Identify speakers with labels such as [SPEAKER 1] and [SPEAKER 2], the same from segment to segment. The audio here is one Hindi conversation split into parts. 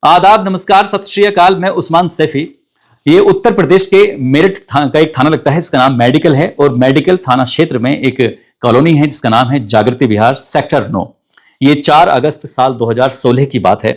[SPEAKER 1] आदाब, नमस्कार, सत श्री अकाल। मैं उस्मान सैफी। ये उत्तर प्रदेश के मेरठ का एक थाना लगता है, इसका नाम मेडिकल है और मेडिकल थाना क्षेत्र में एक कॉलोनी है जिसका नाम है जागृति विहार, सेक्टर 9। ये 4 अगस्त साल 2016 की बात है।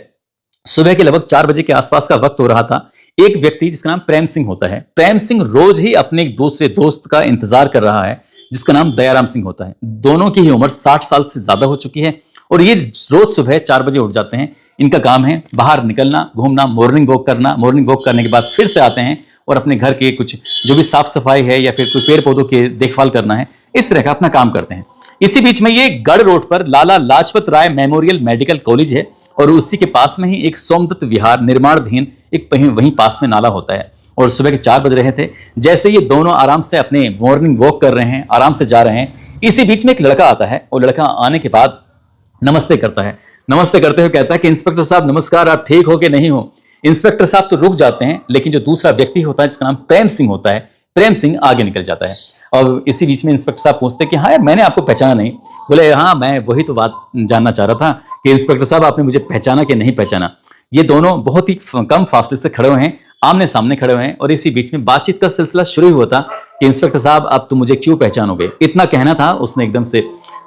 [SPEAKER 1] सुबह के लगभग 4 बजे के आसपास का वक्त हो रहा था। एक व्यक्ति जिसका नाम प्रेम सिंह होता है, प्रेम सिंह रोज ही अपने एक दूसरे दोस्त का इंतजार कर रहा है जिसका नाम दयाराम सिंह होता है। दोनों की ही उम्र 60 साल से ज्यादा हो चुकी है और ये रोज सुबह 4 बजे उठ जाते हैं। इनका काम है बाहर निकलना, घूमना, मॉर्निंग वॉक करना। मॉर्निंग वॉक करने के बाद फिर से आते हैं और अपने घर के कुछ जो भी साफ सफाई है या फिर कोई पेड़ पौधों की देखभाल करना है, इस तरह का अपना काम करते हैं। इसी बीच में ये गढ़ रोड पर Lala Lajpat Rai memorial medical college है और उसी के पास में ही एक सोमदत्त विहार निर्माणाधीन एक वहीं पास में नाला होता है। और सुबह के 4 बज रहे थे। जैसे ये दोनों आराम से अपने मॉर्निंग वॉक कर रहे हैं, आराम से जा रहे हैं, इसी बीच में एक लड़का आता है और लड़का आने के बाद नमस्ते करता है। नमस्ते करते हुए कहता है कि इंस्पेक्टर साहब नमस्कार, आप ठीक हो कि नहीं हो। इंस्पेक्टर साहब तो रुक जाते हैं, लेकिन जो दूसरा व्यक्ति होता है जिसका नाम प्रेम सिंह होता है, प्रेम सिंह आगे निकल जाता है। और इसी बीच में इंस्पेक्टर साहब पूछते हैं कि हाँ मैंने आपको पहचाना नहीं। बोले हाँ, मैं वही तो बात जानना चाह रहा था कि इंस्पेक्टर साहब आपने मुझे पहचाना कि नहीं पहचाना। ये दोनों बहुत ही कम फासले से खड़े हुए हैं, आमने सामने खड़े हुए हैं और इसी बीच में बातचीत का सिलसिला शुरू हुआ था कि इंस्पेक्टर साहब अब तो मुझे क्यों पहचानोगे। इतना कहना था, उसने एकदम से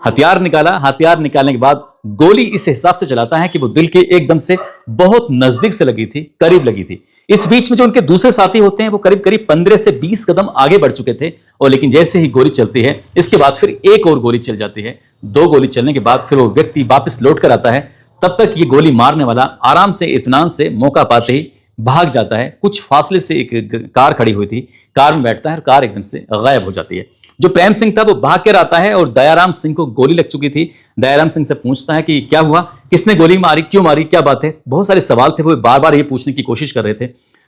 [SPEAKER 1] हथियार निकाला। हथियार निकालने के बाद गोली इस हिसाब से चलाता है कि वो दिल के एकदम से बहुत नजदीक से लगी थी, करीब लगी थी। इस बीच में जो उनके दूसरे साथी होते हैं वो करीब करीब 15 से 20 कदम आगे बढ़ चुके थे और लेकिन जैसे ही गोली चलती है इसके बाद फिर एक और गोली चल जाती है। 2 गोली चलने के बाद फिर वो व्यक्ति वापस लौट कर आता है। तब तक ये गोली मारने वाला आराम से इत्मीनान से मौका पाते ही भाग जाता है। कुछ फासले से एक कार खड़ी हुई थी, कार में बैठता है और कार एकदम से गायब हो जाती है। जो प्रेम सिंह था वो भाग कर आता है और दयाराम सिंह को गोली लग चुकी थी। दयाराम सिंह से पूछता है कि क्या हुआ, किसने गोली मारी, क्यों मारी, क्या बात है। बहुत सारे सवाल थे, वो बार बार ये पूछने की कोशिश कर रहे थे।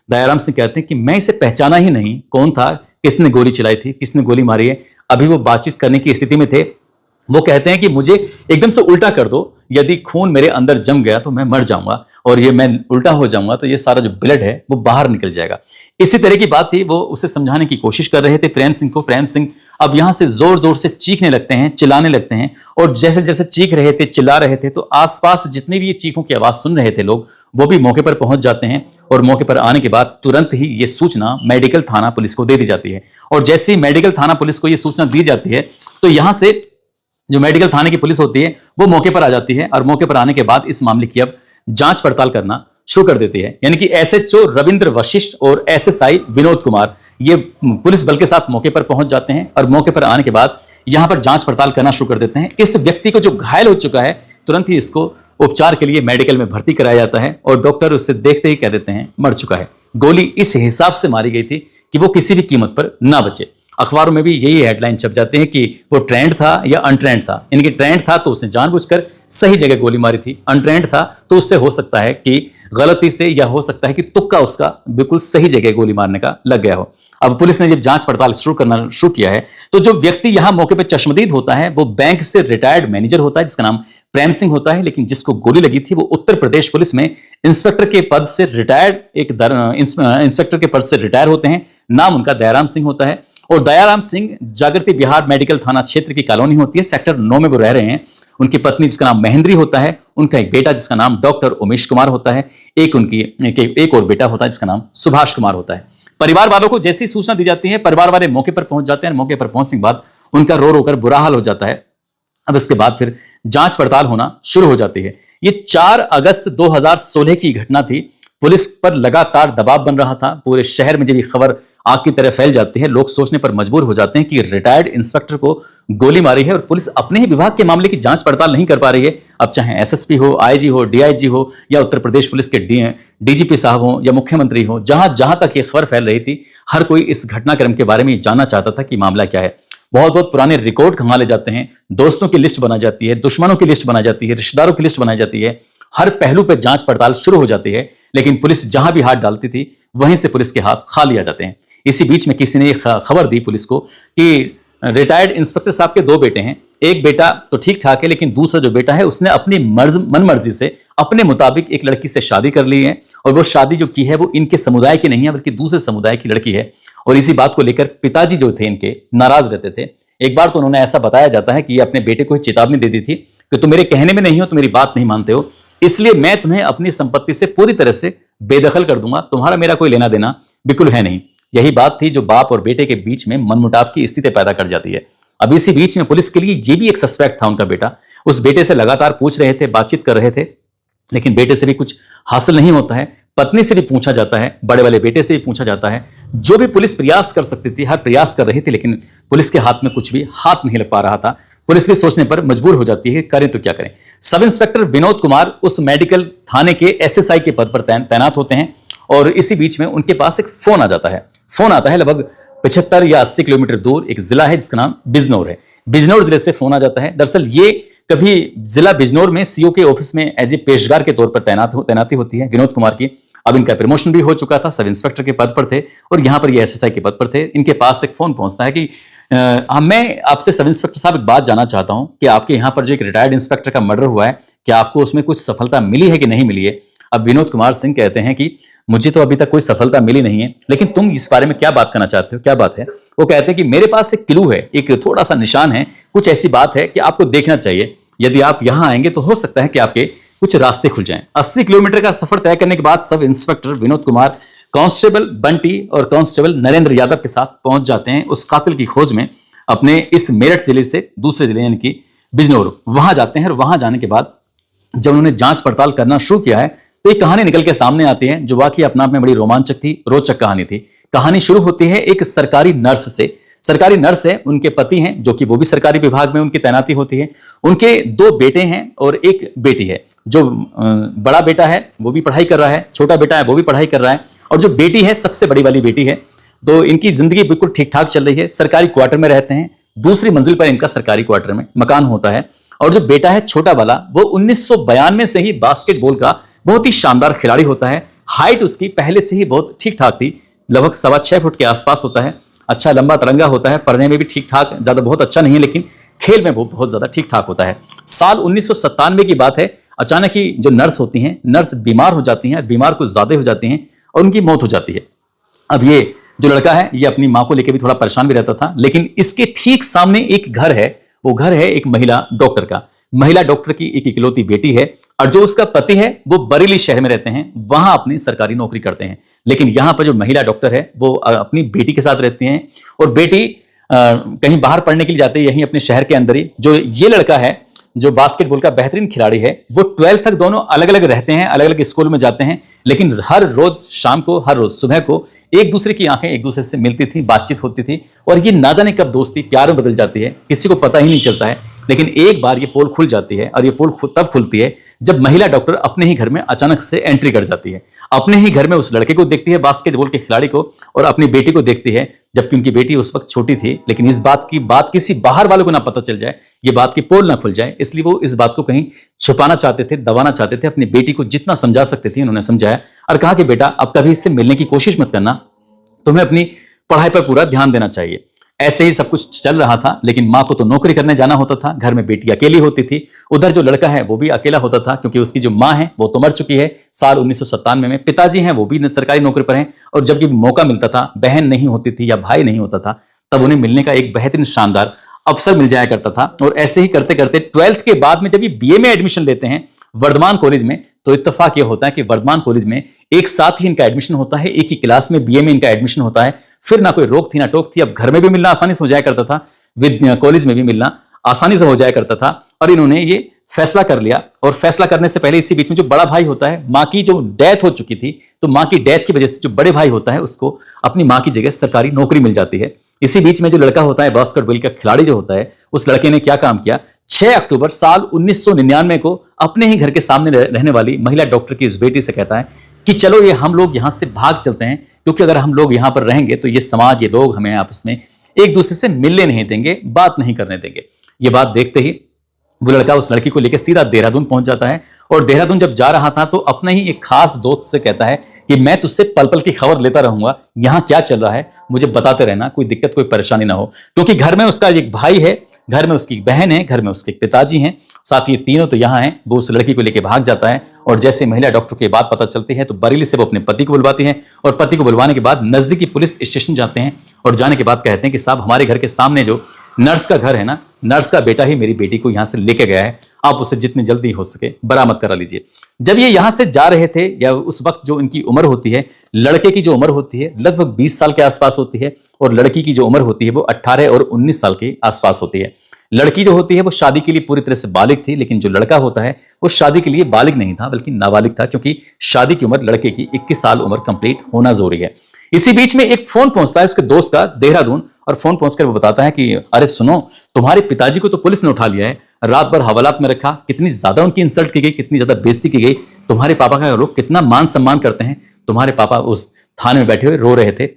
[SPEAKER 1] दयाराम सिंह कहते हैं कि मैं इसे पहचाना ही नहीं, कौन था, किसने गोली चलाई थी, किसने गोली मारी है। अभी वो बातचीत करने की स्थिति में थे। वो कहते हैं कि मुझे एकदम से उल्टा कर दो, यदि खून मेरे अंदर जम गया तो मैं मर जाऊंगा और ये मैं उल्टा हो जाऊंगा तो ये सारा जो ब्लड है वो बाहर निकल जाएगा। इसी तरह की बात थी। वो उसे समझाने की कोशिश कर रहे थे प्रेम सिंह को। प्रेम सिंह अब यहां से जोर जोर से चीखने लगते हैं, चिल्लाने लगते हैं और जैसे जैसे चीख रहे थे, चिल्ला रहे थे तो आसपास जितने भी ये चीखों की आवाज सुन रहे थे लोग, वो भी मौके पर पहुंच जाते हैं और मौके पर आने के बाद तुरंत ही ये सूचना मेडिकल थाना पुलिस को दे दी जाती है। और जैसे ही मेडिकल थाना पुलिस को ये सूचना दी जाती है तो यहां से जो मेडिकल थाने की पुलिस होती है वो मौके पर आ जाती है और मौके पर आने के बाद इस मामले की अब जांच पड़ताल करना शुरू कर देती है। यानी कि एसएचओ रविंद्र वशिष्ठ और एसएसआई विनोद कुमार ये पुलिस बल के साथ मौके पर पहुंच जाते हैं और मौके पर आने के बाद यहां पर जांच पड़ताल करना शुरू कर देते हैं। इस व्यक्ति को जो घायल हो चुका है तुरंत ही इसको उपचार के लिए मेडिकल में भर्ती कराया जाता है और डॉक्टर उससे देखते ही कह देते हैं मर चुका है। गोली इस हिसाब से मारी गई थी कि वो किसी भी कीमत पर ना बचे। अखबारों में भी यही हेडलाइन छप जाते हैं कि वो ट्रेंड था या अनट्रेंड था। इनकी ट्रेंड था तो उसने जानबूझकर सही जगह गोली मारी थी, अनट्रेंड था तो उससे हो सकता है कि गलती से या हो सकता है कि तुक्का उसका बिल्कुल सही जगह गोली मारने का लग गया हो। अब पुलिस ने जब जांच पड़ताल शुरू किया है तो जो व्यक्ति यहां मौके पर चश्मदीद होता है वो बैंक से रिटायर्ड मैनेजर होता है जिसका नाम प्रेम सिंह होता है। लेकिन जिसको गोली लगी थी वो उत्तर प्रदेश पुलिस में इंस्पेक्टर के पद से रिटायर्ड इंस्पेक्टर के पद से रिटायर होते हैं। नाम उनका दयाराम सिंह होता है और दयाराम सिंह जागृति विहार मेडिकल थाना क्षेत्र की कॉलोनी होती है, सेक्टर 9 में वो रह रहे हैं। उनकी पत्नी जिसका नाम महेंद्री होता है, उनका एक बेटा जिसका नाम डॉक्टर उमेश कुमार होता है, एक और बेटा होता है जिसका नाम सुभाष कुमार होता है। परिवार वालों को जैसी सूचना दी जाती है परिवार वाले मौके पर पहुंच जाते हैं। मौके पर पहुंचने के बाद उनका रो रो कर बुरा हाल हो जाता है। अब इसके बाद फिर जांच पड़ताल होना शुरू हो जाती है। ये 4 अगस्त 2016 की घटना थी। पुलिस पर लगातार दबाव बन रहा था। पूरे शहर में जब ये खबर आग की तरह फैल जाती है लोग सोचने पर मजबूर हो जाते हैं कि रिटायर्ड इंस्पेक्टर को गोली मारी है और पुलिस अपने ही विभाग के मामले की जांच पड़ताल नहीं कर पा रही है। अब चाहे एसएसपी हो, आईजी हो, डीआईजी हो या उत्तर प्रदेश पुलिस के डीजीपी साहब हो या मुख्यमंत्री हो, जहां जहां तक ये खबर फैल रही थी हर कोई इस घटनाक्रम के बारे में जानना चाहता था कि मामला क्या है। बहुत बहुत पुराने रिकॉर्ड खंगाले जाते हैं, दोस्तों की लिस्ट बना जाती है, दुश्मनों की लिस्ट बनाई जाती है, रिश्तेदारों की लिस्ट बनाई जाती है। हर पहलू पर जांच पड़ताल शुरू हो जाती है लेकिन पुलिस जहां भी हाथ डालती थी वहीं से पुलिस के हाथ खाली आ जाते हैं। इसी बीच में किसी ने खबर दी पुलिस को कि रिटायर्ड इंस्पेक्टर साहब के 2 बेटे हैं। एक बेटा तो ठीक ठाक है लेकिन दूसरा जो बेटा है उसने अपनी मन मर्जी से अपने मुताबिक एक लड़की से शादी कर ली है और वो शादी जो की है वो इनके समुदाय की नहीं है बल्कि दूसरे समुदाय की लड़की है। और इसी बात को लेकर पिताजी जो थे इनके नाराज रहते थे। एक बार तो उन्होंने ऐसा बताया जाता है कि ये अपने बेटे को चेतावनी दे दी थी कि तुम मेरे कहने में नहीं हो, तो मेरी बात नहीं मानते हो, इसलिए मैं तुम्हें अपनी संपत्ति से पूरी तरह से बेदखल कर दूंगा, तुम्हारा मेरा कोई लेना देना बिल्कुल है नहीं। यही बात थी जो बाप और बेटे के बीच में मनमुटाव की स्थिति पैदा कर जाती है। अब इसी बीच में पुलिस के लिए यह भी एक सस्पेक्ट था उनका बेटा। उस बेटे से लगातार पूछ रहे थे, बातचीत कर रहे थे, लेकिन बेटे से भी कुछ हासिल नहीं होता है। पत्नी से भी पूछा जाता है, बड़े वाले बेटे से भी पूछा जाता है। जो भी पुलिस प्रयास कर सकती थी, हर प्रयास कर रही थी, लेकिन पुलिस के हाथ में कुछ भी हाथ नहीं लग पा रहा था। पुलिस भी सोचने पर मजबूर हो जाती है, करें तो क्या करें। सब इंस्पेक्टर विनोद कुमार उस मेडिकल थाने के एसएसआई के पद पर तैनात होते हैं और इसी बीच में उनके पास एक फोन आ जाता है। फोन आता है लगभग 75 या 80 किलोमीटर दूर एक जिला है जिसका नाम बिजनौर है। बिजनौर जिले से फोन आ जाता है। दरअसल ये कभी जिला बिजनौर में सीओ के ऑफिस में एज ए पेशगार के तौर पर तैनाती होती है विनोद कुमार की। अब इनका प्रमोशन भी हो चुका था, सब इंस्पेक्टर के पद पर थे और यहां पर ये एसएसआई के पद पर थे। इनके पास एक फोन पहुंचता है कि मैं आपसे सब इंस्पेक्टर साहब एक बात जानना चाहता हूं कि आपके यहां पर जो एक रिटायर्ड इंस्पेक्टर का मर्डर हुआ है, क्या आपको उसमें कुछ सफलता मिली है कि नहीं मिली है। अब विनोद कुमार सिंह कहते हैं कि मुझे तो अभी तक कोई सफलता मिली नहीं है, लेकिन तुम इस बारे में क्या बात करना चाहते हो, क्या बात है। वो कहते हैं कि मेरे पास एक क्लू है, एक थोड़ा सा निशान है, कुछ ऐसी बात है कि आपको देखना चाहिए। यदि आप यहां आएंगे तो हो सकता है कि आपके कुछ रास्ते खुल जाएं। 80 किलोमीटर का सफर तय करने के बाद sub inspector Vinod Kumar constable Bunty और कांस्टेबल नरेंद्र यादव के साथ पहुंच जाते हैं उस कातिल की खोज में। अपने इस मेरठ जिले से दूसरे जिले यानी कि बिजनौर वहां जाते हैं और वहां जाने के बाद जब उन्होंने जांच पड़ताल करना शुरू किया है तो एक कहानी निकल के सामने आती है जो वाकई अपने आप में बड़ी रोमांचक थी, रोचक कहानी थी। कहानी शुरू होती है एक सरकारी नर्स से। सरकारी नर्स है, उनके पति हैं जो कि वो भी सरकारी विभाग में उनकी तैनाती होती है। उनके 2 बेटे हैं और एक बेटी है। जो बड़ा बेटा है वो भी पढ़ाई कर रहा है, छोटा बेटा है वो भी पढ़ाई कर रहा है और जो बेटी है सबसे बड़ी वाली बेटी है। तो इनकी जिंदगी बिल्कुल ठीक ठाक चल रही है। सरकारी क्वार्टर में रहते हैं, दूसरी मंजिल पर इनका सरकारी क्वार्टर में मकान होता है। और जो बेटा है छोटा वाला वो 1992 से ही बास्केटबॉल का बहुत ही शानदार खिलाड़ी होता है। हाइट उसकी पहले से ही बहुत ठीक ठाक थी, लगभग 6.25 फुट के आसपास होता है। अच्छा लंबा तरंगा होता है, पढ़ने में भी ठीक ठाक, ज्यादा बहुत अच्छा नहीं है लेकिन खेल में वो बहुत ज्यादा ठीक ठाक होता है। साल 1997 की बात है, अचानक ही जो नर्स होती हैं, नर्स बीमार हो जाती हैं, बीमार कुछ ज्यादा हो जाती हैं और उनकी मौत हो जाती है। अब ये जो लड़का है ये अपनी मां को लेकर भी थोड़ा परेशान भी रहता था, लेकिन इसके ठीक सामने एक घर है, वो घर है एक महिला डॉक्टर का। महिला डॉक्टर की एक इकलौती बेटी है और जो उसका पति है वो बरेली शहर में रहते हैं, वहां अपनी सरकारी नौकरी करते हैं। लेकिन यहां पर जो महिला डॉक्टर है वो अपनी बेटी के साथ रहती हैं और बेटी कहीं बाहर पढ़ने के लिए जाते हैं यहीं अपने शहर के अंदर ही। जो ये लड़का है जो बास्केटबॉल का बेहतरीन खिलाड़ी है वो 12th तक दोनों अलग अलग रहते हैं, अलग अलग स्कूल में जाते हैं, लेकिन हर रोज शाम को, हर रोज सुबह को एक दूसरे की आंखें एक दूसरे से मिलती थी, बातचीत होती थी और ये ना जाने कब दोस्ती प्यार में बदल जाती है, किसी को पता ही नहीं चलता है। लेकिन एक बार ये पोल खुल जाती है और ये पोल तब खुलती है जब महिला डॉक्टर अपने ही घर में अचानक से एंट्री कर जाती है। अपने ही घर में उस लड़के को देखती है, बास्केटबॉल के खिलाड़ी को, और अपनी बेटी को देखती है, जबकि उनकी बेटी उस वक्त छोटी थी। लेकिन इस बात की किसी बाहर वालों को ना पता चल जाए, ये बात की पोल ना खुल जाए, इसलिए वो इस बात को कहीं छुपाना चाहते थे, दबाना चाहते थे। अपनी बेटी को जितना समझा सकते थे उन्होंने समझाया और कहा कि बेटा अब कभी इससे मिलने की कोशिश मत करना, तुम्हें अपनी पढ़ाई पर पूरा ध्यान देना चाहिए। ऐसे ही सब कुछ चल रहा था, लेकिन मां को तो नौकरी करने जाना होता था, घर में बेटी अकेली होती थी। उधर जो लड़का है वो भी अकेला होता था क्योंकि उसकी जो मां है वो तो मर चुकी है साल 1997 में। पिताजी हैं वो भी सरकारी नौकरी पर हैं और जब भी मौका मिलता था, बहन नहीं होती थी या भाई नहीं होता था, तब उन्हें मिलने का एक बेहतरीन शानदार अवसर मिल जाया करता था। और ऐसे ही करते करते 12th के बाद में जब ये बीए में एडमिशन लेते हैं वर्धमान कॉलेज में, तो इत्तेफाक ये होता है कि वर्धमान कॉलेज में एक साथ ही इनका एडमिशन होता है, एक ही क्लास में बीए में इनका एडमिशन होता है। फिर ना कोई रोक थी ना टोक थी, अब घर में भी मिलना आसानी से हो जाया करता था, कॉलेज में भी मिलना आसानी से हो जाया करता था। और इन्होंने ये फैसला कर लिया, और फैसला करने से पहले इसी बीच में जो बड़ा भाई होता है, माँ की जो डेथ हो चुकी थी, तो माँ की डेथ की वजह से जो बड़े भाई होता है उसको अपनी माँ की जगह सरकारी नौकरी मिल जाती है। इसी बीच में जो लड़का होता है, बास्केटबॉल का खिलाड़ी जो होता है, उस लड़के ने क्या काम किया, 6 अक्टूबर साल 1999 को अपने ही घर के सामने रहने वाली महिला डॉक्टर की इस बेटी से कहता है कि चलो ये हम लोग यहां से भाग चलते हैं, क्योंकि अगर हम लोग यहां पर रहेंगे तो ये समाज, ये लोग हमें आपस में एक दूसरे से मिलने नहीं देंगे, बात नहीं करने देंगे। ये बात देखते ही वो लड़का उस लड़की को लेकर सीधा देहरादून पहुंच जाता है, और देहरादून जब जा रहा था तो अपने ही एक खास दोस्त से कहता है कि मैं तुझसे पल पल की खबर लेता रहूंगा, यहाँ क्या चल रहा है मुझे बताते रहना, कोई दिक्कत कोई परेशानी ना हो। क्योंकि घर में उसका एक भाई है, घर में उसकी बहन है, घर में उसके पिताजी हैं, साथ ही तीनों तो यहाँ हैं। वो उस लड़की को लेकर भाग जाता है, और जैसे महिला डॉक्टर की बात पता चलती है तो बरेली से वो अपने पति को बुलवाती है, और पति को बुलवाने के बाद नजदीकी पुलिस स्टेशन जाते हैं, और जाने के बाद कहते हैं कि साहब हमारे घर के सामने जो नर्स का घर है ना, नर्स का बेटा ही मेरी बेटी को यहां से लेके गया है, आप उसे जितनी जल्दी हो सके बरामद करा लीजिए। जब ये यहां से जा रहे थे, या उस वक्त जो इनकी उम्र होती है, लड़के की जो उम्र होती है लगभग 20 साल के आसपास होती है, और लड़की की जो उम्र होती है वो 18 और 19 साल के आसपास होती है। लड़की जो होती है वो शादी के लिए पूरी तरह से बालिग थी, लेकिन जो लड़का होता है वो शादी के लिए बालिग नहीं था बल्कि नाबालिग था, क्योंकि शादी की उम्र लड़के की 21 साल उम्र कंप्लीट होना जरूरी है। इसी बीच में एक फोन पहुंचता है उसके दोस्त का देहरादून, और फोन पहुंचकर वो बताता है कि अरे सुनो, तुम्हारे पिताजी को तो पुलिस ने उठा लिया है, रात भर हवालात में रखा, कितनी ज्यादा उनकी इंसल्ट की गई, कितनी ज्यादा बेइज्जती की गई, तुम्हारे पापा का लोग कितना मान सम्मान करते हैं, तुम्हारे पापा उस थाने में बैठे हुए रो रहे थे,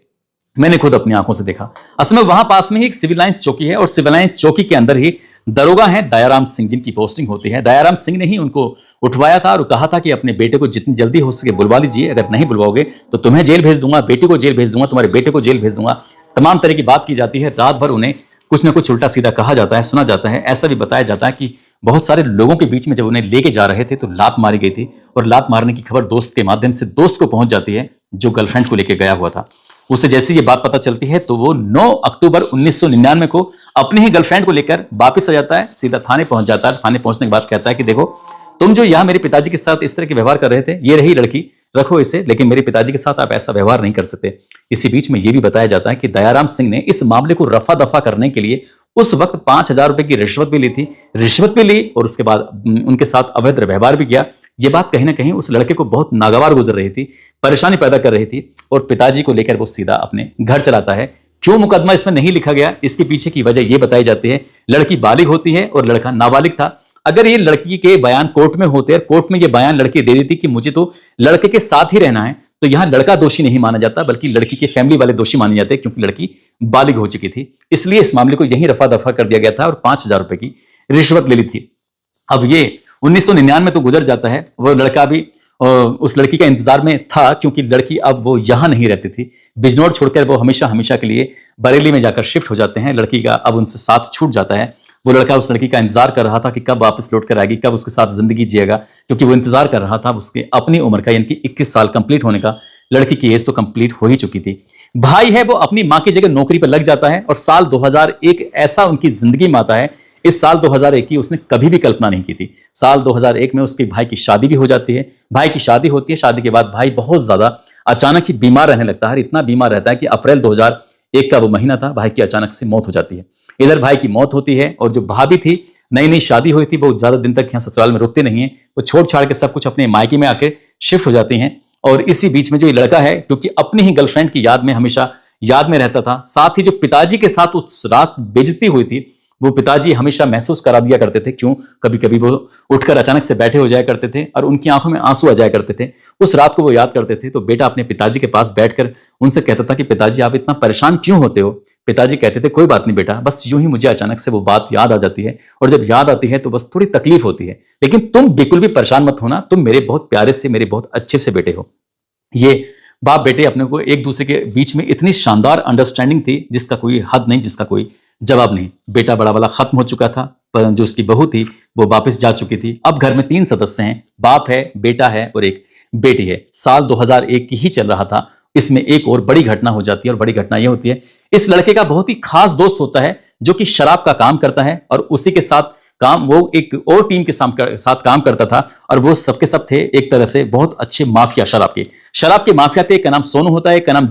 [SPEAKER 1] मैंने खुद अपनी आंखों से देखा। असल में वहां पास में ही एक सिविल लाइंस चौकी है, और सिविल लाइंस चौकी के अंदर ही दरोगा हैं दयाराम सिंह, जिनकी पोस्टिंग होती है। दयाराम सिंह ने ही उनको उठवाया था और कहा था कि अपने बेटे को जितनी जल्दी हो सके बुलवा लीजिए, अगर नहीं बुलवाओगे तो तुम्हें जेल भेज दूंगा, बेटी को जेल भेज दूंगा, तुम्हारे बेटे को जेल भेज दूंगा। तमाम तरह की बात की जाती है। रात भर उन्हें कुछ ना कुछ उल्टा सीधा कहा जाता है, सुना जाता है। ऐसा भी बताया जाता है कि बहुत सारे लोगों के बीच में जब उन्हें लेके जा रहे थे तो लात मारी गई थी, और लात मारने की खबर दोस्त के माध्यम से दोस्त को पहुंच जाती है जो गर्लफ्रेंड को लेकर गया हुआ था। उसे जैसे ये बात पता चलती है तो वो 9 अक्टूबर 1999 को अपनी ही गर्लफ्रेंड को लेकर वापस आ जाता है, सीधा थाने पहुंच जाता है। थाने पहुंचने के बाद कहता है कि देखो, तुम जो यहां मेरे पिताजी के साथ इस तरह के व्यवहार कर रहे थे, ये रही लड़की, रखो इसे, लेकिन मेरे पिताजी के साथ आप ऐसा व्यवहार नहीं कर सकते। इसी बीच में यह भी बताया जाता है कि दयाराम सिंह ने इस मामले को रफा दफा करने के लिए उस वक्त 5,000 रुपए की रिश्वत भी ली थी, रिश्वत भी ली, और उसके बाद उनके साथ अभद्र व्यवहार भी किया। ये बात कहीं ना कहीं उस लड़के को बहुत नागवार गुजर रही थी, परेशानी पैदा कर रही थी, और पिताजी को लेकर वो सीधा अपने घर चलाता है। क्यों मुकदमा इसमें नहीं लिखा गया, इसके पीछे की वजह यह बताई जाती है, लड़की बालिग होती है और लड़का नाबालिग था। अगर ये लड़की के बयान कोर्ट में होते और कोर्ट में ये बयान लड़की दे देती कि मुझे तो लड़के के साथ ही रहना है, तो यहां लड़का दोषी नहीं माना जाता बल्कि लड़की के फैमिली वाले दोषी माने जाते, क्योंकि लड़की बालिग हो चुकी थी। इसलिए इस मामले को यहीं रफा दफा कर दिया गया था और 5,000 रुपए की रिश्वत ले ली थी। अब ये 1999 में तो गुजर जाता है, वो लड़का भी उस लड़की का इंतजार में था, क्योंकि लड़की अब वो यहां नहीं रहती थी। बिजनौर छोड़कर वो हमेशा हमेशा के लिए बरेली में जाकर शिफ्ट हो जाते हैं। लड़की का अब उनसे साथ छूट जाता है। वो लड़का उस लड़की का इंतजार कर रहा था कि कब वापस लौट कर आएगी, कब उसके साथ जिंदगी जिएगा, क्योंकि वो इंतजार कर रहा था उसके अपनी उम्र का, यानी कि 21 साल कंप्लीट होने का। लड़की की एज तो कंप्लीट हो ही चुकी थी। भाई है वो अपनी मां की जगह नौकरी पर लग जाता है, और साल 2001 ऐसा उनकी जिंदगी में आता है, इस साल 2001 की उसने कभी भी कल्पना नहीं की थी। साल 2001 में उसके भाई की शादी भी हो जाती है। भाई की शादी होती है, शादी के बाद भाई बहुत ज्यादा अचानक ही बीमार रहने लगता है। इतना बीमार रहता है कि अप्रैल 2001 का वो महीना था, भाई की अचानक से मौत हो जाती है। इधर भाई की मौत होती है, और जो भाभी थी, नई नई शादी हुई थी, वो ज्यादा दिन तक यहाँ ससुराल में रुकते नहीं है, वो छोड़ छाड़ के सब कुछ अपने मायके में आकर शिफ्ट हो जाती हैं। और इसी बीच में जो ये लड़का है, क्योंकि अपनी ही गर्लफ्रेंड की याद में हमेशा याद में रहता था, साथ ही जो पिताजी के साथ उस रात बेइज्जती हुई थी, वो पिताजी हमेशा महसूस करा दिया करते थे। क्यों, कभी कभी वो उठकर अचानक से बैठे हो जाया करते थे और उनकी आंखों में आंसू आ जाया करते थे। उस रात को वो याद करते थे, तो बेटा अपने पिताजी के पास बैठकर उनसे कहता था कि पिताजी आप इतना परेशान क्यों होते हो। पिताजी कहते थे कोई बात नहीं बेटा, बस यूं ही मुझे अचानक से वो बात याद आ जाती है, और जब याद आती है तो बस थोड़ी तकलीफ होती है, लेकिन तुम बिल्कुल भी परेशान मत होना, तुम मेरे बहुत प्यारे से, मेरे बहुत अच्छे से बेटे हो। ये बाप बेटे अपने को एक दूसरे के बीच में इतनी शानदार अंडरस्टैंडिंग थी, जिसका कोई हद नहीं, जिसका कोई जवाब नहीं। बेटा बड़ा वाला खत्म हो चुका था, पर जो उसकी बहू थी वो वापस जा चुकी थी। अब घर में 3 सदस्य हैं, बाप है, बेटा है और एक बेटी है। साल 2001 की ही चल रहा था। इसमें एक और बड़ी घटना हो जाती है, और बड़ी घटना यह होती है, इस लड़के का बहुत ही खास दोस्त होता है जो कि शराब का काम करता है, और उसी के साथ काम वो एक और टीम के साथ काम करता था, और वो सबके सब थे एक तरह से बहुत अच्छे माफिया, शराब के माफिया थे। एक का नाम सोनू होता है, एक का नाम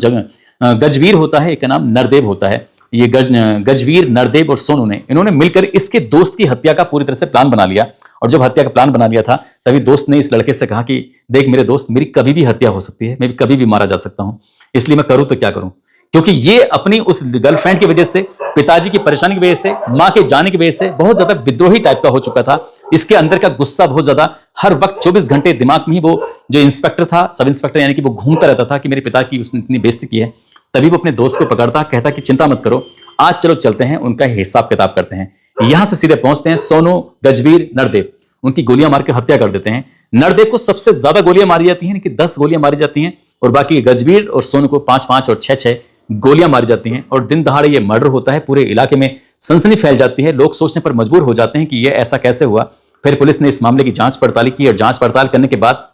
[SPEAKER 1] गजवीर होता है, एक का नाम नरदेव होता है। ये गजवीर, नरदेव और सोनू ने, इन्होंने मिलकर इसके दोस्त की हत्या का पूरी तरह से प्लान बना लिया। और जब हत्या का प्लान बना लिया था, तभी दोस्त ने इस लड़के से कहा कि देख मेरे दोस्त, मेरी कभी भी हत्या हो सकती है, मैं भी कभी भी मारा जा सकता हूं, इसलिए मैं करूं तो क्या करूं। क्योंकि ये अपनी उस गर्लफ्रेंड की वजह से, पिताजी की परेशानी की वजह से, मां के जाने की वजह से बहुत ज्यादा विद्रोही टाइप का हो चुका था। इसके अंदर का गुस्सा बहुत ज्यादा, हर वक्त 24 घंटे दिमाग में ही वो जो इंस्पेक्टर था, सब इंस्पेक्टर, यानी कि वो घूमता रहता था कि मेरे पिता की उसने इतनी बेइज्जती की है। तभी वो अपने दोस्त को पकड़ता, कहता कि चिंता मत करो, आज चलो चलते हैं, उनका हिसाब किताब करते हैं। यहां से सीधे पहुंचते हैं सोनू, गजवीर, नरदेव, उनकी गोलियां मार के हत्या कर देते हैं। नरदेव को सबसे ज्यादा गोलियां मारी जाती हैं, 10 गोलियां मारी जाती हैं, और बाकी गजवीर और सोनू को 5-5 और 6-6 गोलियां मारी जाती हैं। और दिन दहाड़े ये मर्डर होता है, पूरे इलाके में सनसनी फैल जाती है। लोग सोचने पर मजबूर हो जाते हैं कि ये ऐसा कैसे हुआ। फिर पुलिस ने इस मामले की जांच पड़ताल की, और जांच पड़ताल करने के बाद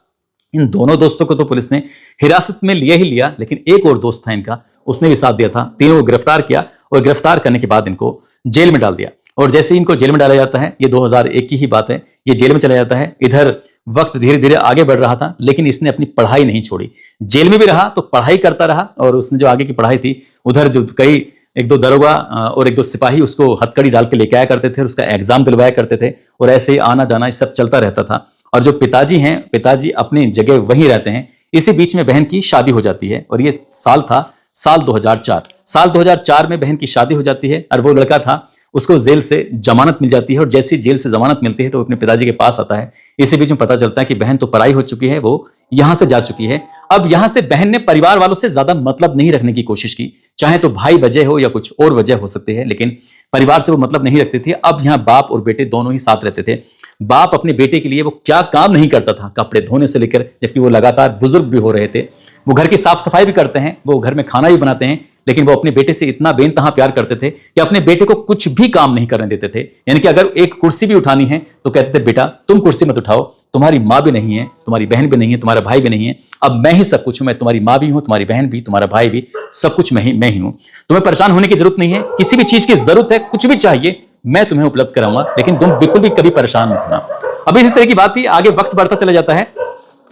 [SPEAKER 1] इन दोनों दोस्तों को तो पुलिस ने हिरासत में लिया ही लिया, लेकिन एक और दोस्त था इनका, उसने भी साथ दिया था। तीनों को गिरफ्तार किया, और गिरफ्तार करने के बाद इनको जेल में डाल दिया। और जैसे ही इनको जेल में डाला जाता है, ये 2001 की ही बात है, ये जेल में चला जाता है। इधर वक्त धीरे धीरे आगे बढ़ रहा था, लेकिन इसने अपनी पढ़ाई नहीं छोड़ी। जेल में भी रहा तो पढ़ाई करता रहा, और उसने जो आगे की पढ़ाई थी उधर जो कई एक दो दरोगा और एक दो सिपाही उसको हथकड़ी डाल के लेके आया करते थे, उसका एग्जाम दिलवाया करते थे, और ऐसे ही आना जाना सब चलता रहता था। और जो पिताजी हैं, पिताजी अपनी जगह वहीं रहते हैं। इसी बीच में बहन की शादी हो जाती है, और ये साल था साल 2004। साल 2004 में बहन की शादी हो जाती है, और वो लड़का था उसको जेल से जमानत मिल जाती है। और जैसे जेल से जमानत मिलती है तो अपने पिताजी के पास आता है। इसी बीच में पता चलता है कि बहन तो पराई हो चुकी है, वो यहां से जा चुकी है। अब यहां से बहन ने परिवार वालों से ज्यादा मतलब नहीं रखने की कोशिश की, चाहे तो भाई वजह हो या कुछ और वजह हो सकती है, लेकिन परिवार से वो मतलब नहीं रखते थे। अब यहाँ बाप और बेटे दोनों ही साथ रहते थे। बाप अपने बेटे के लिए वो क्या काम नहीं करता था, कपड़े धोने से लेकर, जबकि वो लगातार बुजुर्ग भी हो रहे थे। वो घर की साफ सफाई भी करते हैं, वो घर में खाना भी बनाते हैं, लेकिन वो अपने बेटे से इतना बेइंतहा प्यार करते थे कि अपने बेटे को कुछ भी काम नहीं करने देते थे। यानी कि अगर एक कुर्सी भी उठानी है तो कहते थे बेटा तुम कुर्सी मत उठाओ, तुम्हारी माँ भी नहीं है, तुम्हारी बहन भी नहीं है, तुम्हारा भाई भी नहीं है, अब मैं ही सब कुछ हूं। मैं तुम्हारी माँ भी हूं, तुम्हारी बहन भी, तुम्हारा भाई भी, सब कुछ मैं ही हूं। तुम्हें परेशान होने की जरूरत नहीं है, किसी भी चीज की जरूरत है, कुछ भी चाहिए मैं तुम्हें उपलब्ध कराऊंगा, लेकिन तुम बिल्कुल भी कभी परेशान मत होना। अब इसी तरह की बात थी। आगे वक्त बढ़ता चला जाता है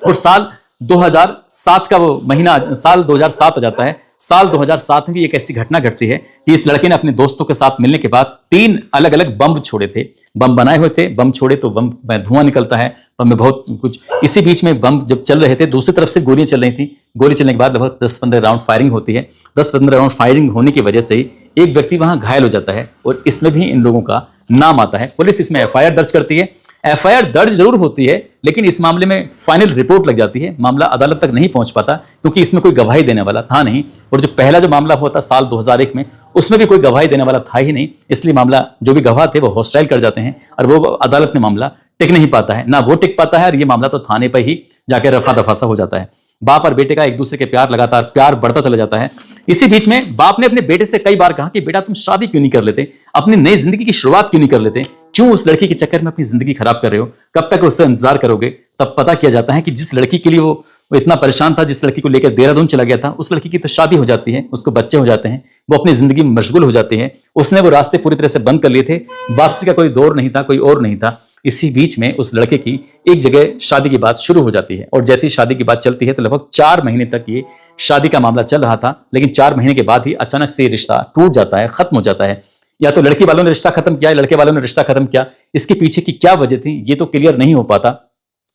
[SPEAKER 1] और साल 2007 का वो महीना, साल 2007 आ जाता है। साल 2007 में भी एक ऐसी घटना घटती है कि इस लड़के ने अपने दोस्तों के साथ मिलने के बाद 3 अलग अलग बम छोड़े थे। बम बनाए हुए थे, बम छोड़े तो बम में धुआं निकलता है, बम में बहुत कुछ। इसी बीच में बम जब चल रहे थे, दूसरी तरफ से गोलियां चल रही थी। गोली चलने के बाद लगभग 10-15 राउंड फायरिंग होती है। 10-15 राउंड फायरिंग होने की वजह से ही एक व्यक्ति वहां घायल हो जाता है, और इसमें भी इन लोगों का नाम आता है। पुलिस इसमें एफआईआर दर्ज करती है। एफआईआर दर्ज जरूर होती है, लेकिन इस मामले में फाइनल रिपोर्ट लग जाती है। मामला अदालत तक नहीं पहुंच पाता, क्योंकि इसमें कोई गवाही देने वाला था नहीं। और जो पहला जो मामला हुआ था साल 2001 में, उसमें भी कोई गवाही देने वाला था ही नहीं। इसलिए मामला, जो भी गवाह थे वो हॉस्टाइल कर जाते हैं, और वो अदालत में मामला टिक नहीं पाता है, ना वो टिक पाता है, और ये मामला तो थाने पर ही जाकर रफा दफासा हो जाता है। बाप और बेटे का एक दूसरे के प्यार, लगातार प्यार बढ़ता चला जाता है। इसी बीच में बाप ने अपने बेटे से कई बार कहा कि बेटा तुम शादी क्यों नहीं कर लेते, अपनी नई जिंदगी की शुरुआत क्यों नहीं कर लेते, क्यों उस लड़की के चक्कर में अपनी जिंदगी खराब कर रहे हो, कब तक उससे इंतजार करोगे। तब पता किया जाता है कि जिस लड़की के लिए वो इतना परेशान था, जिस लड़की को लेकर देहरादून चला गया था, उस लड़की की तो शादी हो जाती है, उसको बच्चे हो जाते हैं, वो अपनी जिंदगी में मशगूल हो जाती है। उसने वो रास्ते पूरी तरह से बंद कर लिए थे, वापसी का कोई दौर नहीं था, कोई और नहीं था। इसी बीच में उस लड़के की एक जगह शादी की बात शुरू हो जाती है, और जैसे ही शादी की बात चलती है तो लगभग 4 महीने तक ये शादी का मामला चल रहा था। लेकिन 4 महीने के बाद ही अचानक से रिश्ता टूट जाता है, खत्म हो जाता है। या तो लड़की वालों ने रिश्ता खत्म किया, लड़के वालों ने रिश्ता खत्म किया। इसके पीछे की क्या वजह थी ये तो क्लियर नहीं हो पाता।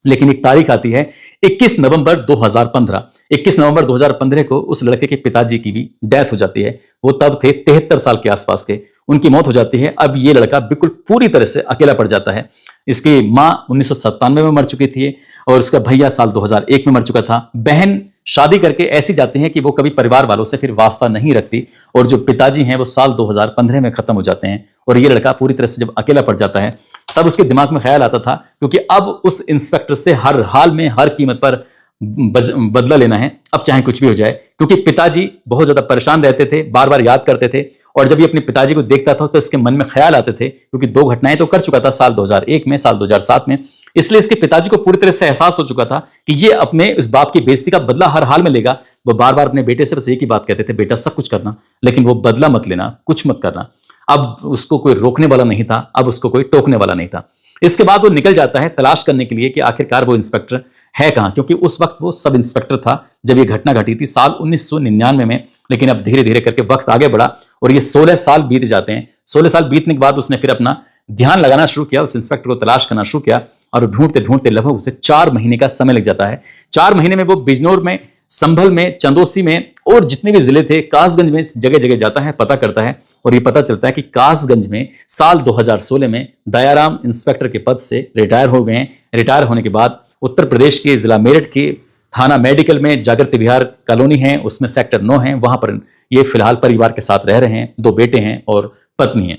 [SPEAKER 1] लेकिन एक तारीख आती है 21 नवंबर 2015। 21 नवंबर 2015 को उस लड़के के पिताजी की भी डेथ हो जाती है। वो तब थे 73 साल के आसपास के, उनकी मौत हो जाती है। अब ये लड़का बिल्कुल पूरी तरह से अकेला पड़ जाता है। इसकी माँ 1997 में मर चुकी थी, और उसका भैया साल 2001 में मर चुका था। बहन शादी करके ऐसी जाती है कि वो कभी परिवार वालों से फिर वास्ता नहीं रखती, और जो पिताजी हैं वो साल 2015 में खत्म हो जाते हैं। और ये लड़का पूरी तरह से जब अकेला पड़ जाता है, तब उसके दिमाग में ख्याल आता था, क्योंकि अब उस इंस्पेक्टर से हर हाल में, हर कीमत पर बदला लेना है, अब चाहे कुछ भी हो जाए। क्योंकि पिताजी बहुत ज्यादा परेशान रहते थे, बार बार याद करते थे, और जब ये अपने पिताजी को देखता था तो इसके मन में ख्याल आते थे, क्योंकि 2 घटनाएं तो कर चुका था, साल 2001 में, साल 2007 में। इसलिए इसके पिताजी को पूरी तरह से एहसास हो चुका था कि ये अपने इस बाप की बेइज्जती का बदला हर हाल में लेगा। वो बार बार अपने बेटे से बस एक ही बात कहते थे, बेटा सब कुछ करना, लेकिन वो बदला मत लेना, कुछ मत करना। अब उसको कोई रोकने वाला नहीं था, अब उसको कोई टोकने वाला नहीं था। इसके बाद वो निकल जाता है तलाश करने के लिए कि आखिरकार वो इंस्पेक्टर है कहां, क्योंकि उस वक्त वो सब इंस्पेक्टर था जब ये घटना घटी थी, साल 1999 में। लेकिन अब धीरे धीरे करके वक्त आगे बढ़ा, और ये 16 साल बीत जाते हैं। 16 साल बीतने के बाद उसने फिर अपना ध्यान लगाना शुरू किया, उस इंस्पेक्टर को तलाश करना शुरू किया, और ढूंढते ढूंढते लगभग उसे 4 महीने का समय लग जाता है। 4 महीने में वो बिजनौर में, संभल में, चंदौसी में, और जितने भी जिले थे, कासगंज में, जगह जगह जाता है, पता करता है। और ये पता चलता है कि कासगंज में साल 2016 में दयाराम इंस्पेक्टर के पद से रिटायर हो गए। रिटायर होने के बाद उत्तर प्रदेश के जिला मेरठ के थाना मेडिकल में जागृति विहार कॉलोनी है, उसमें सेक्टर 9 है, वहां पर ये फिलहाल परिवार के साथ रह रहे हैं। 2 बेटे हैं और पत्नी है।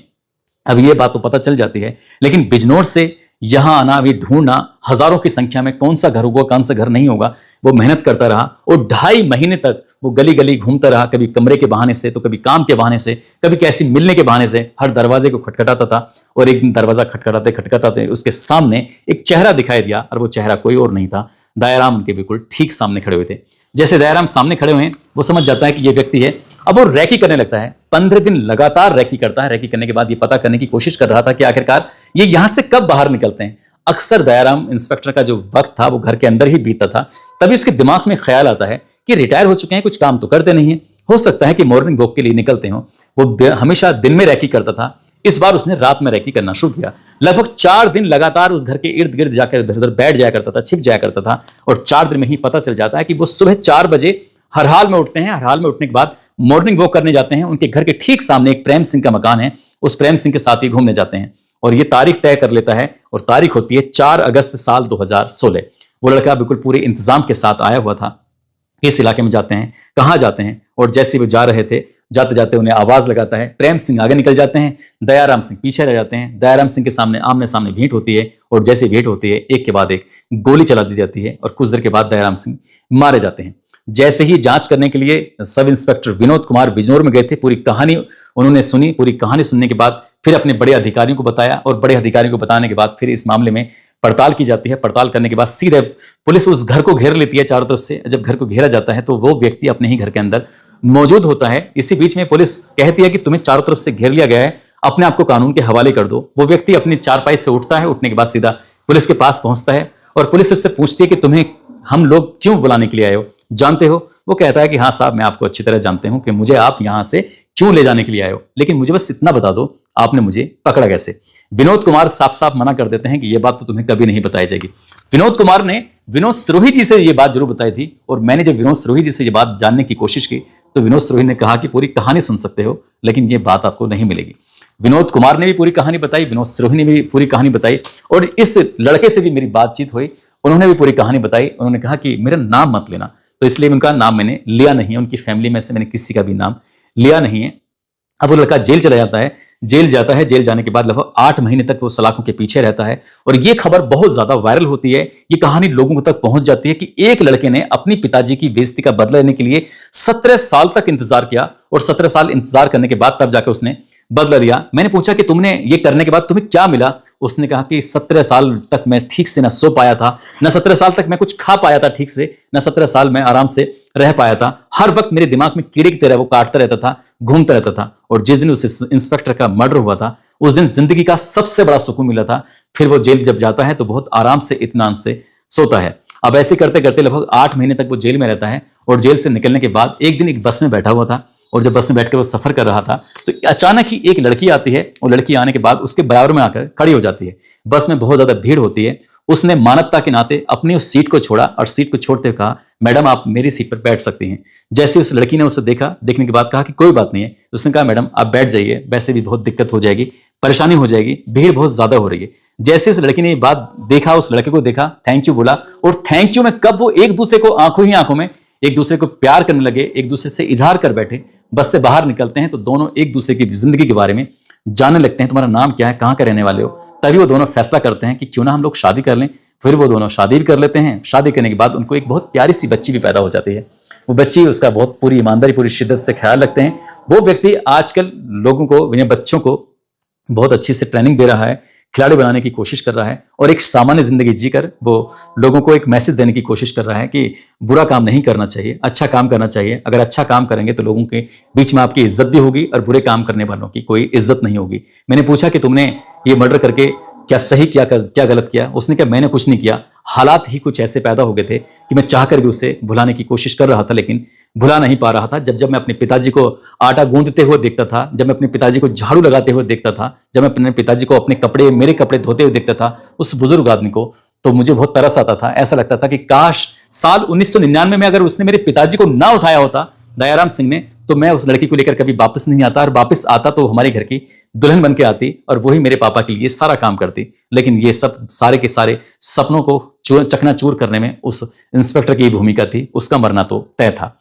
[SPEAKER 1] अब ये बात तो पता चल जाती है, लेकिन बिजनौर से यहां आना, भी ढूंढना, हजारों की संख्या में कौन सा घर होगा, कौन सा घर नहीं होगा, वो मेहनत करता रहा। और 2.5 महीने तक वो गली गली घूमता रहा, कभी कमरे के बहाने से, तो कभी काम के बहाने से, कभी कैसी मिलने के बहाने से। हर दरवाजे को खटखटाता था, और एक दिन दरवाजा खटखटाते खटखटाते उसके सामने एक चेहरा दिखाई दिया, और वो चेहरा कोई और नहीं था, दयाराम उनके बिल्कुल ठीक सामने खड़े हुए थे। जैसे दयाराम सामने खड़े हुए हैं, वो समझ जाता है कि ये व्यक्ति है, अब वो रैकी करने लगता है, 15 दिन लगातार रैकी करता है। रैकी करने के बाद ये पता करने की कोशिश कर रहा था कि आखिरकार ये यहां से कब बाहर निकलते हैं। अक्सर दयाराम इंस्पेक्टर का जो वक्त था वो घर के अंदर ही बीतता था। तभी उसके दिमाग में ख्याल आता है कि रिटायर हो चुके हैं, कुछ काम तो करते नहीं है, हो सकता है कि मॉर्निंग वॉक के लिए निकलते हो। वो हमेशा दिन में रैकी करता था, इस बार उसने रात में रैकी करना शुरू किया। लगभग 4 दिन लगातार उस घर के इर्द गिर्द जाकर इधर उधर बैठ जाया करता था, छिप जाया करता था। और 4 दिन में ही पता चल जाता है कि वो सुबह 4 बजे हर हाल में उठते हैं। हर हाल में उठने के बाद मॉर्निंग वॉक करने जाते हैं। उनके घर के ठीक सामने एक प्रेम सिंह का मकान है, उस प्रेम सिंह के साथ ही घूमने जाते हैं। और ये तारीख तय कर लेता है और तारीख होती है 4 अगस्त साल 2016। वो लड़का बिल्कुल पूरे इंतजाम के साथ आया हुआ था। इस इलाके में जाते हैं, कहाँ जाते हैं, और जैसे वो जा रहे थे, जाते जाते उन्हें आवाज लगाता है। प्रेम सिंह आगे निकल जाते हैं, दयाराम सिंह पीछे रह जाते हैं। दयाराम सिंह के सामने आमने सामने भेंट होती है और जैसे भेंट होती है एक के बाद एक गोली चला दी जाती है और कुछ देर के बाद दयाराम सिंह मारे जाते हैं। जैसे ही जांच करने के लिए सब इंस्पेक्टर विनोद कुमार बिजनौर में गए थे, पूरी कहानी उन्होंने सुनी। पूरी कहानी सुनने के बाद फिर अपने बड़े अधिकारियों को बताया और बड़े अधिकारियों को बताने के बाद फिर इस मामले में पड़ताल की जाती है। पड़ताल करने के बाद सीधे पुलिस उस घर को घेर लेती है चारों तरफ से। जब घर को घेरा जाता है तो वो व्यक्ति अपने ही घर के अंदर मौजूद होता है। इसी बीच में पुलिस कहती है कि तुम्हें चारों तरफ से घेर लिया गया है, अपने आप को कानून के हवाले कर दो। वो व्यक्ति अपनी चारपाई से उठता है, उठने के बाद सीधा पुलिस के पास पहुंचता है और पुलिस उससे पूछती है कि तुम्हें हम लोग क्यों बुलाने के लिए आए हो, जानते हो? वो कहता है कि हाँ साहब, मैं आपको अच्छी तरह जानते हूं कि मुझे आप यहां से क्यों ले जाने के लिए आए हो, लेकिन मुझे बस इतना बता दो आपने मुझे पकड़ा कैसे। विनोद कुमार साफ साफ मना कर देते हैं कि यह बात तो तुम्हें कभी नहीं बताई जाएगी। विनोद कुमार ने विनोद सिरोही जी से यह बात जरूर बताई थी और मैंने जब विनोद सिरोही जी से यह बात जानने की कोशिश की तो विनोद सिरोही ने कहा कि पूरी कहानी सुन सकते हो लेकिन यह बात आपको नहीं मिलेगी। विनोद कुमार ने भी पूरी कहानी बताई, विनोद सिरोही ने भी पूरी कहानी बताई और इस लड़के से भी मेरी बातचीत हुई, उन्होंने भी पूरी कहानी बताई। उन्होंने कहा कि मेरा नाम मत लेना, तो इसलिए उनका नाम मैंने लिया नहीं है। उनकी फैमिली में से मैंने किसी का भी नाम लिया नहीं है। अब वो लड़का जेल चला जाता है। जेल जाता है, जेल जाने के बाद लगभग 8 महीने तक वो सलाखों के पीछे रहता है और ये खबर बहुत ज्यादा वायरल होती है। ये कहानी लोगों तक पहुंच जाती है कि एक लड़के ने अपनी पिताजी की बेइज्जती का बदला लेने के लिए 17 साल तक इंतजार किया और 17 साल इंतजार करने के बाद तब जाकर उसने बदला लिया। मैंने पूछा कि तुमने ये करने के बाद तुम्हें क्या मिला? उसने कहा कि 17 साल तक मैं ठीक से ना सो पाया था, ना 17 साल तक मैं कुछ खा पाया था ठीक से, ना 17 साल मैं आराम से रह पाया था। हर वक्त मेरे दिमाग में कीड़े की तरह वो काटता रहता था, घूमता रहता था। और जिस दिन उस इंस्पेक्टर का मर्डर हुआ था उस दिन जिंदगी का सबसे बड़ा सुकून मिला था। फिर वो जेल जब जाता है तो बहुत आराम से इत्मीनान से सोता है। अब ऐसे करते करते लगभग 8 महीने तक वो जेल में रहता है और जेल से निकलने के बाद एक दिन एक बस में बैठा हुआ था और जब बस में बैठकर वो सफर कर रहा था तो अचानक ही एक लड़की आती है और लड़की आने के बाद उसके बराबर में आकर खड़ी हो जाती है। बस में बहुत ज्यादा भीड़ होती है। उसने मानवता के नाते अपनी उस सीट को छोड़ा और सीट को छोड़ते हुए कहा, मैडम आप मेरी सीट पर बैठ सकती हैं। जैसे उस लड़की ने उसे देखा, देखने के बाद कहा कि कोई बात नहीं है। उसने कहा मैडम आप बैठ जाइए, वैसे भी बहुत दिक्कत हो जाएगी, परेशानी हो जाएगी, भीड़ बहुत ज्यादा हो रही है। जैसे उस लड़की ने ये बात देखा, उस लड़के को देखा, थैंक यू बोला और थैंक यू में कब वो एक दूसरे को आंखों ही आंखों में एक दूसरे को प्यार करने लगे, एक दूसरे से इजहार कर बैठे। बस से बाहर निकलते हैं तो दोनों एक दूसरे की जिंदगी के बारे में जानने लगते हैं। तुम्हारा नाम क्या है, कहाँ के रहने वाले हो? तभी वो दोनों फैसला करते हैं कि क्यों ना हम लोग शादी कर लें। फिर वो दोनों शादी भी कर लेते हैं। शादी करने के बाद उनको एक बहुत प्यारी सी बच्ची भी पैदा हो जाती है। वो बच्ची उसका बहुत पूरी ईमानदारी पूरी शिद्दत से ख्याल रखते हैं। वो व्यक्ति आजकल लोगों को, बच्चों को बहुत अच्छी से ट्रेनिंग दे रहा है, खिलाड़ी बनाने की कोशिश कर रहा है और एक सामान्य जिंदगी जीकर वो लोगों को एक मैसेज देने की कोशिश कर रहा है कि बुरा काम नहीं करना चाहिए, अच्छा काम करना चाहिए। अगर अच्छा काम करेंगे तो लोगों के बीच में आपकी इज्जत भी होगी और बुरे काम करने वालों की कोई इज्जत नहीं होगी। मैंने पूछा कि तुमने ये मर्डर करके क्या सही किया, क्या गलत किया? उसने कहा मैंने कुछ नहीं किया, हालात ही कुछ ऐसे पैदा हो गए थे कि मैं चाहकर भी उसे भुलाने की कोशिश कर रहा था लेकिन भुला नहीं पा रहा था। जब मैं अपने पिताजी को आटा गूंदते हुए देखता था, जब मैं अपने पिताजी को झाड़ू लगाते हुए देखता था, जब मैं अपने पिताजी को अपने कपड़े, मेरे कपड़े धोते हुए देखता था, उस बुजुर्ग आदमी को, तो मुझे बहुत तरस आता था। ऐसा लगता था कि काश साल 1999 में अगर उसने मेरे पिताजी को ना उठाया होता, दयाराम सिंह ने, तो मैं उस लड़की को लेकर कभी वापस नहीं आता और वापस आता तो हमारे घर की दुल्हन बन के आती और वही मेरे पापा के लिए सारा काम करती। लेकिन ये सब सारे के सारे सपनों को चकनाचूर करने में उस इंस्पेक्टर की भूमिका थी। उसका मरना तो तय था।